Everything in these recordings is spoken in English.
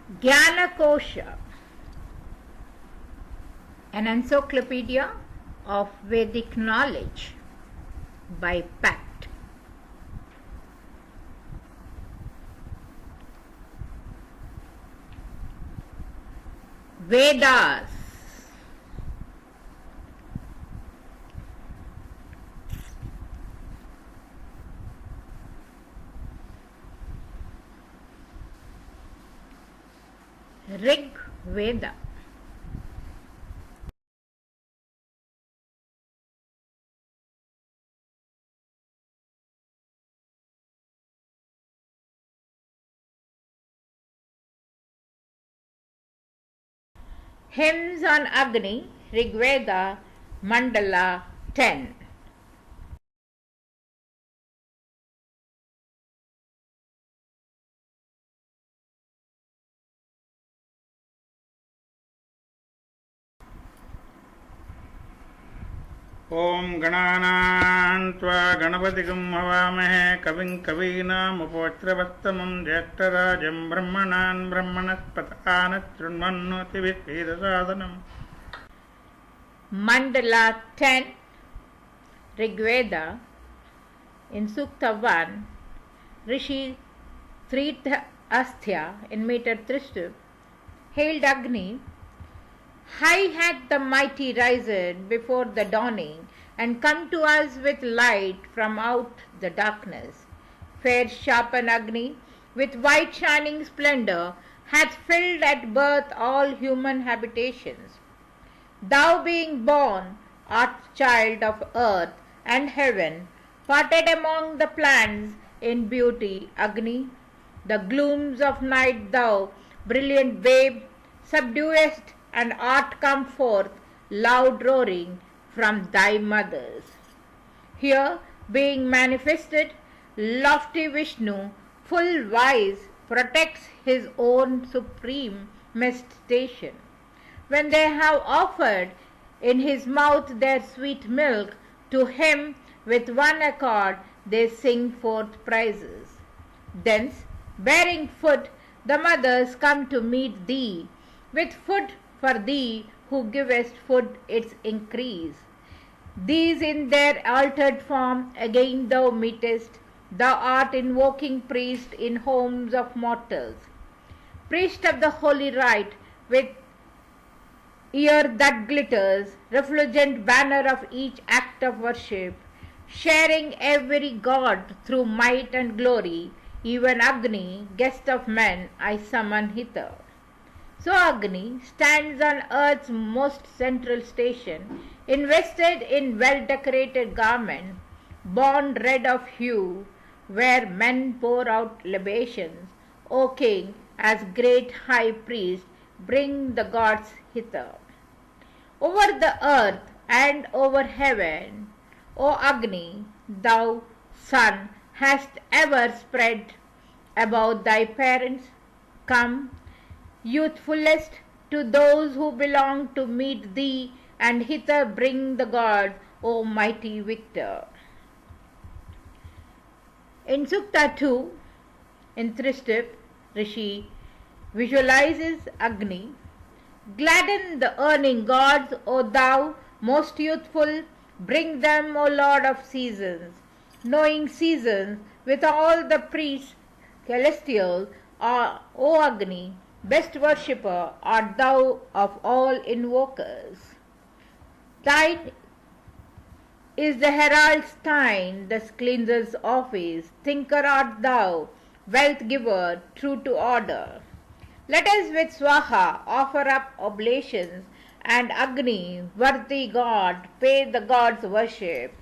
Gyanakosha, an encyclopedia of Vedic knowledge by Pact. Vedas. Rig Veda. Hymns on Agni, Rig Veda, Mandala 10. ॐ गणानां त्वा गणपतिगं हवामहे कविं कवीनामुपवस्त्रवस्तमं ज्येष्ठराजं ब्रह्मणान् ब्रह्मणस्पतान् शृण्वन्नोतिभिः Mandala 10, Rig Veda. In Sukta 1, Rishi Astya in meter Trishtup hailed Agni. High hath the mighty risen before the dawning, and come to us with light from out the darkness. Fair sharpened Agni, with white shining splendor, hath filled at birth all human habitations. Thou being born, art child of earth and heaven, parted among the plants in beauty, Agni. The glooms of night thou, brilliant babe, subduest, and art come forth, loud roaring, from thy mothers. Here, being manifested, lofty Vishnu, full wise, protects his own supreme station. When they have offered in his mouth their sweet milk, to him with one accord they sing forth praises. Thence, bearing food, the mothers come to meet thee, with food for thee who givest food its increase. These in their altered form again thou meetest, thou art invoking priest in homes of mortals, priest of the holy rite, with ear that glitters, refulgent banner of each act of worship, sharing every god through might and glory, even Agni, guest of men, I summon hither. So Agni stands on earth's most central station, invested in well-decorated garment, born red of hue, where men pour out libations. O king, as great high priest, bring the gods hither. Over the earth and over heaven, O Agni, thou sun, hast ever spread above thy parents. Come, youthfulest, to those who belong to meet thee, and hither bring the god, O mighty victor. In Sukta 2, in Trishtup, Rishi visualizes Agni. Gladden the earning gods, O thou most youthful, bring them, O Lord of seasons. Knowing seasons, with all the priests celestial, O Agni, best worshipper art thou of all invokers. Thine is the herald's time, the cleanser's office. Thinker art thou, wealth giver, true to order. Let us with Swaha offer up oblations, and Agni, worthy God, pay the gods worship.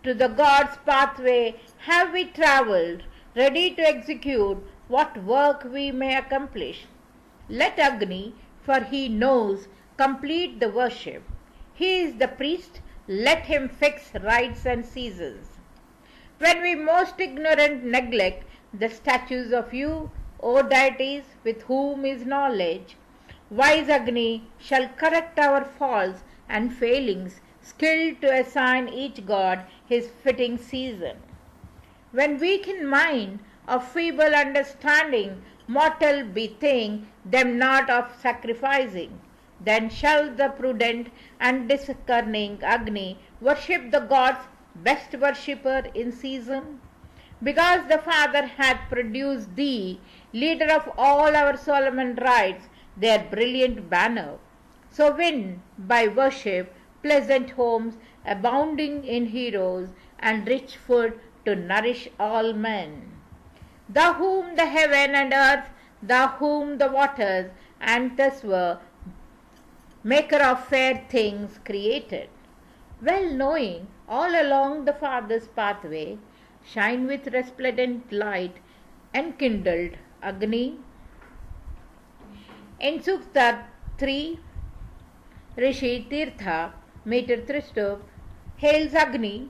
To the gods' pathway have we travelled, ready to execute what work we may accomplish. Let Agni, for he knows, complete the worship. He is the priest, let him fix rites and seasons. When we most ignorant neglect the statues of you, O deities, with whom is knowledge, wise Agni shall correct our faults and failings, skilled to assign each god his fitting season. When weak in mind, of feeble understanding, mortal bethink them not of sacrificing. Then shall the prudent and discerning Agni worship the gods, best worshipper in season? Because the Father hath produced thee, leader of all our Solomon rites, their brilliant banner. So win by worship pleasant homes, abounding in heroes, and rich food to nourish all men. Thou whom the heaven and earth, thou whom the waters and thus were, maker of fair things created, well knowing all along the Father's pathway, shine with resplendent light, enkindled Agni. In Sukta 3, Rishi Tirtha, meter Tristub, hails Agni.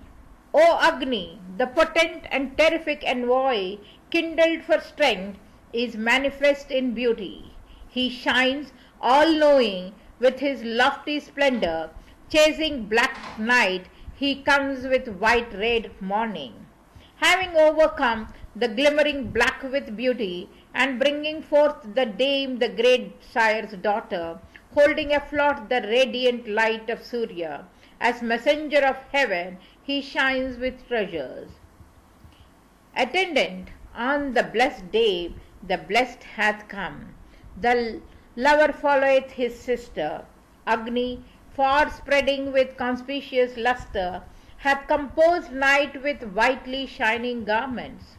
O Agni, the potent and terrific envoy, kindled for strength, is manifest in beauty. He shines all-knowing with his lofty splendor. Chasing black night, he comes with white-red morning. Having overcome the glimmering black with beauty, and bringing forth the dame, the great sire's daughter, holding afloat the radiant light of Surya, as messenger of heaven, he shines with treasures. Attendant on the blessed day, the blessed hath come. The lover followeth his sister. Agni, far spreading with conspicuous lustre, hath composed night with whitely shining garments.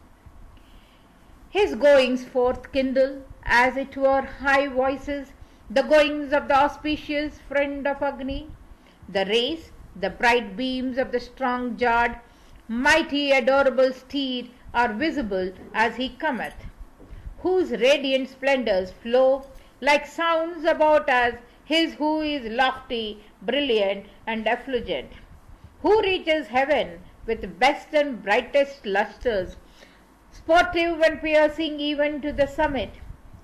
His goings forth kindle, as it were, high voices, the goings of the auspicious friend of Agni. The race, the bright beams of the strong jawed, mighty adorable steed are visible as he cometh, whose radiant splendors flow like sounds about us, his who is lofty, brilliant, and effulgent, who reaches heaven with best and brightest lustres, sportive and piercing even to the summit.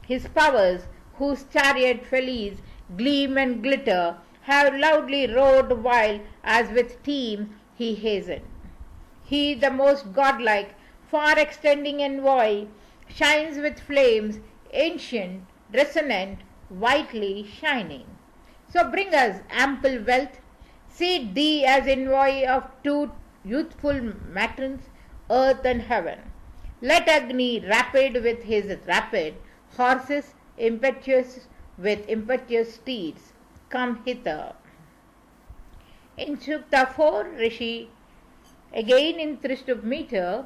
His powers, whose chariot fellies gleam and glitter, have loudly roared while, as with team, he hastened. He, the most godlike, far extending envoy, shines with flames, ancient, resonant, whitely shining. So bring us ample wealth, seat thee as envoy of two youthful matrons, earth and heaven. Let Agni rapid with his rapid horses, impetuous with impetuous steeds, come hither. In Sukta 4, Rishi, again in Tristub meter,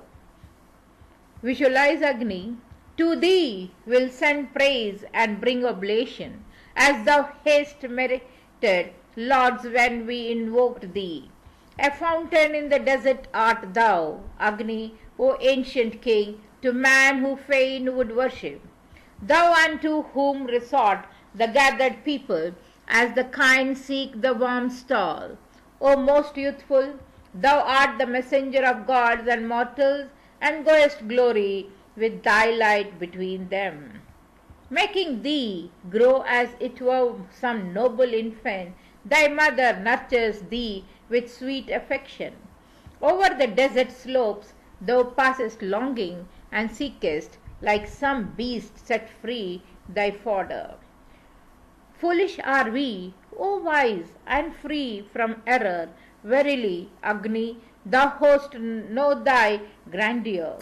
visualize Agni. To thee will send praise and bring oblation, as thou hast merited, lords, when we invoked thee. A fountain in the desert art thou, Agni, O ancient king, to man who fain would worship. Thou unto whom resort the gathered people, as the kind seek the warm stall. O most youthful, thou art the messenger of gods and mortals, and goest glory with thy light between them. Making thee grow as it were some noble infant, thy mother nurtures thee with sweet affection. Over the desert slopes thou passest longing, and seekest, like some beast set free, thy fodder. Foolish are we, O wise, and free from error. Verily, Agni, thou host know thy grandeur.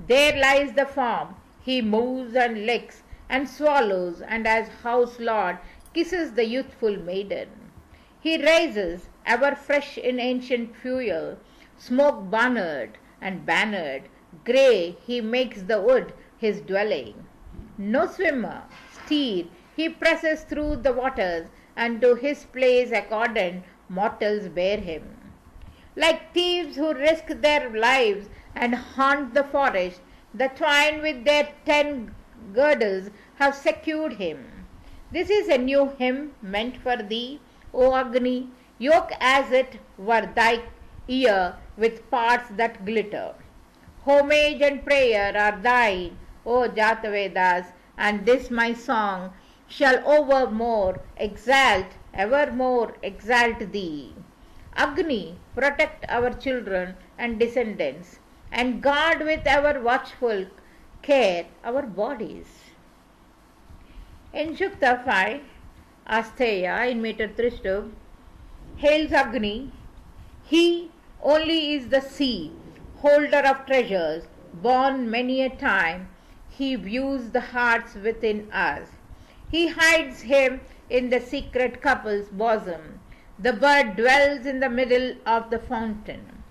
There lies the form, he moves and licks and swallows, and as house lord kisses the youthful maiden. He rises, ever fresh in ancient fuel, smoke bannered and bannered, grey he makes the wood his dwelling. No swimmer, steer, he presses through the waters, and to his place accordant mortals bear him. Like thieves who risk their lives and haunt the forest, the twine with their 10 girdles have secured him. This is a new hymn meant for thee, O Agni, yoke as it were thy ear with parts that glitter. Homage and prayer are thine, O Jatavedas, and this my song shall evermore exalt thee. Agni, protect our children and descendants, and guard with ever watchful care our bodies. In Shukta 5, Astheya in meter Trishtup hails Agni. He only is the sea, holder of treasures, born many a time. He views the hearts within us. He hides him in the secret couple's bosom. The bird dwells in the middle of the fountain.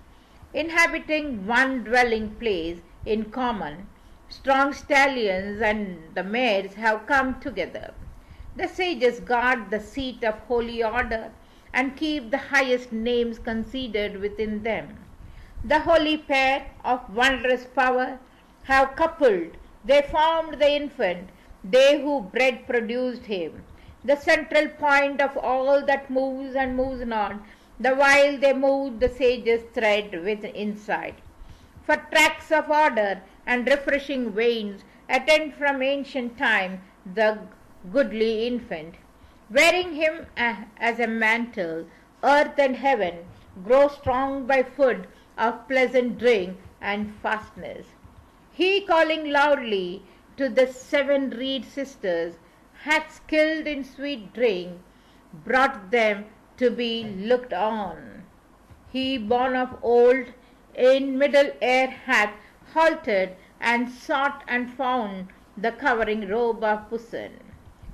Inhabiting one dwelling place in common, strong stallions and the mares have come together. The sages guard the seat of holy order and keep the highest names considered within them. The holy pair of wondrous power have coupled, they formed the infant, they who bred produced him, the central point of all that moves and moves not, the while they move the sages thread with insight. For tracks of order and refreshing veins attend from ancient time the goodly infant. Wearing him as a mantle, earth and heaven grow strong by food of pleasant drink and fastness. He, calling loudly to the 7 reed sisters, hath skilled in sweet drink, brought them to be looked on. He, born of old, in middle air hath halted and sought and found the covering robe of Pusan.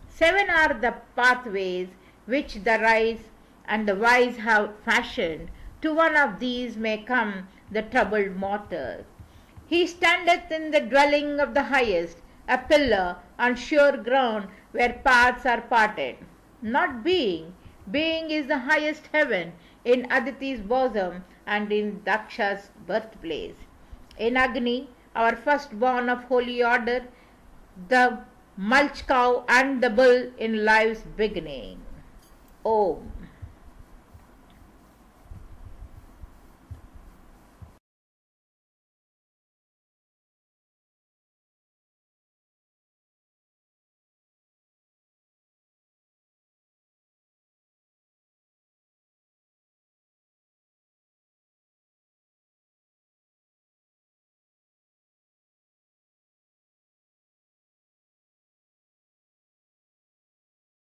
7 are the pathways which the wise and the wise have fashioned. To one of these may come the troubled mortal. He standeth in the dwelling of the highest, a pillar on sure ground where paths are parted. Not being, being is the highest heaven in Aditi's bosom and in Daksha's birthplace. In Agni, our firstborn of holy order, the mulch cow and the bull in life's beginning. Om.